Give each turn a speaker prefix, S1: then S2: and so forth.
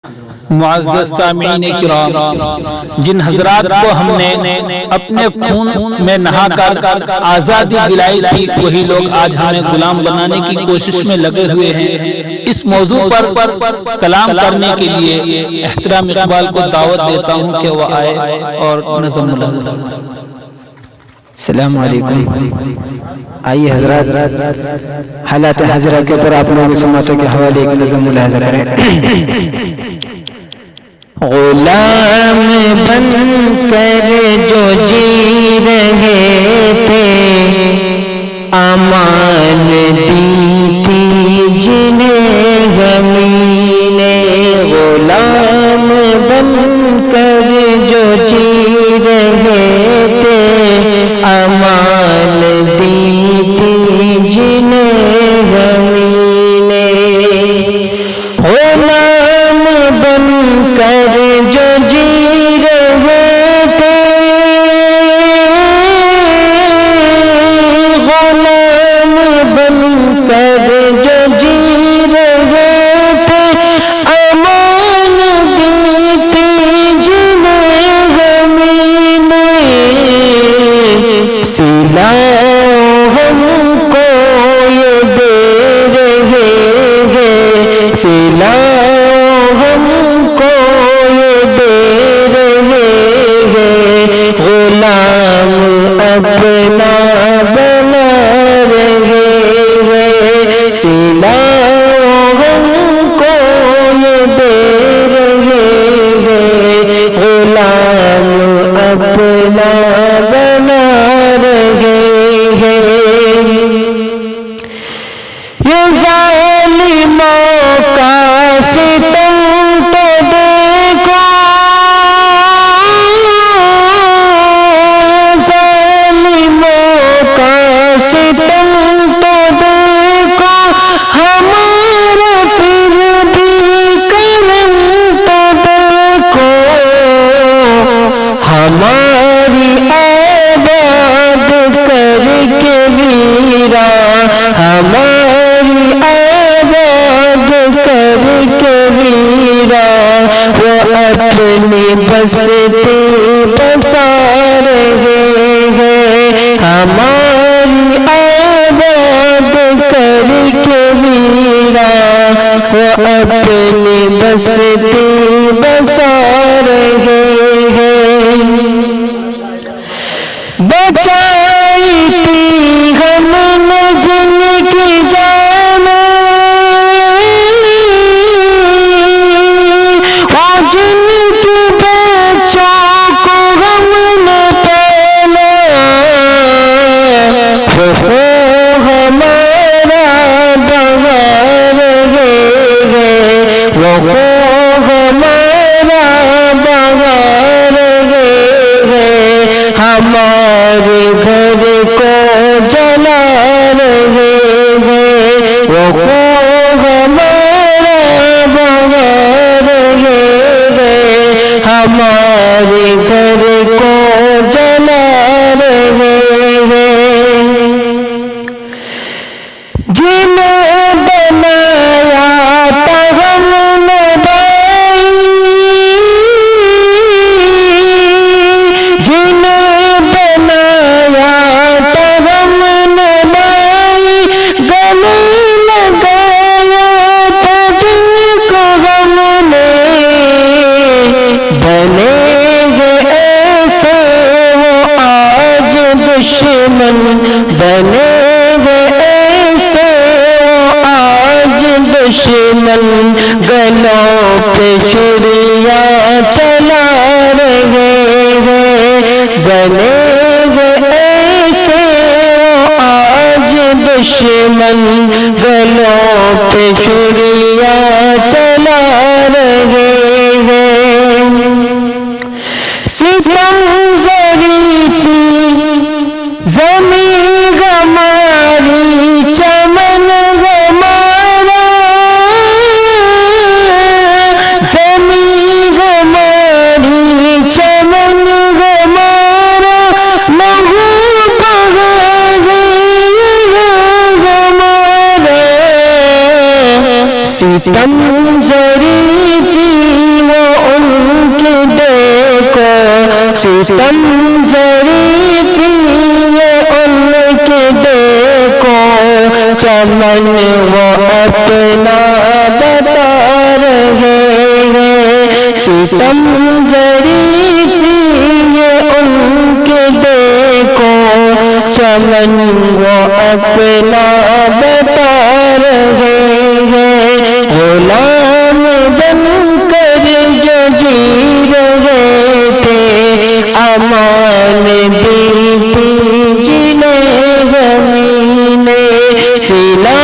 S1: معزز سامعین کرام، جن حضرات کو ہم نے اپنے خون میں نہا کر آزادی دلائی تھی، وہی لوگ آج ہمیں غلام بنانے کی کوشش میں لگے ہوئے ہیں۔ اس موضوع پر کلام کرنے کے لیے احترام اقبال کو دعوت دیتا ہوں کہ وہ آئے اور نظم ملازم۔
S2: السلام علیکم۔ آئیے حضرات، حالات حاضرہ کے اوپر آپ لوگوں کی سماعتوں کے حوالے ایک نظم ملاحظہ کریں۔ غلام بن کر جو جی رہے تھے، امان دی تھی جنہیں ہمیں نے۔ غلام بن کر جو جی رہے تھے، امان دی تھی جنہیں ہمیں نے۔ غلام بن کر جو جی رہے تھے، غلام بن کر جو جی رہے تھے، امان دی تھی جنہیں ہمیں نے۔ سلا ہم کو یہ دے رہے ہیں، سلا ہم کو یہ دے رہے ہیں، غلام اپنا بنا رہے ہیں۔ سلا ہم کو یہ دے رہے ہیں، غلام اپنا بنا رہے ہیں۔ یہ ظالموں کا ستم تو دیکھو، ظالموں کا ستم تو دیکھو، ہمارا پھر بھی کرم تو دیکھو۔ ہماری آباد کر کے ویراں، ہماری آباد کر کے ویراں، وہ اپنی بستی بسا رہے ہیں۔ ہماری آباد کر کے ویراں، وہ اپنی بستی بسا رہے ہیں۔ بچائی تھی ہم نے جن کی جانیں، وہ جن کی بچوں کو ہم نے پالا، وہ ہمارا بغا رہے ہیں، وہ ہمارا بغا رہے ہیں۔ ہمارے گھر کو جلا رہے ہیں، وہ ہمارا بغا رہے ہیں۔ ہمارے گھر کو جلا رہے ہیں۔ جنہیں بنایا تھا ہم نے بھائی، جنہیں بنایا تھا ہم نے بھائی، گلے لگایا تھا جن کو ہم نے، بنے گے ایسے وہ آج دشمن، بنے گے ایسے وہ آج دشمن، گلوں پہ چھریاں چلا رہے ہیں، بنے گے ایسے وہ آج دشمن، گلوں پہ چھریاں چلا رہے ہیں۔ ستم ظریفی زمین ہماری، چمن ہمارا، زمین ہماری چمن ہمارا، لہو بہا ہے ہمارا۔ ستم ظریفی ستم زری تھی یہ ان کے دیکھو چمن وہ اپنا بتا رہے ہیں، ستم زری تھی یہ ان کے دیکھو چمن وہ اپنا بتا رہے ہیں، غلام بن کر جو جی رہے تھے امان دی تھی جنہیں زمین سینا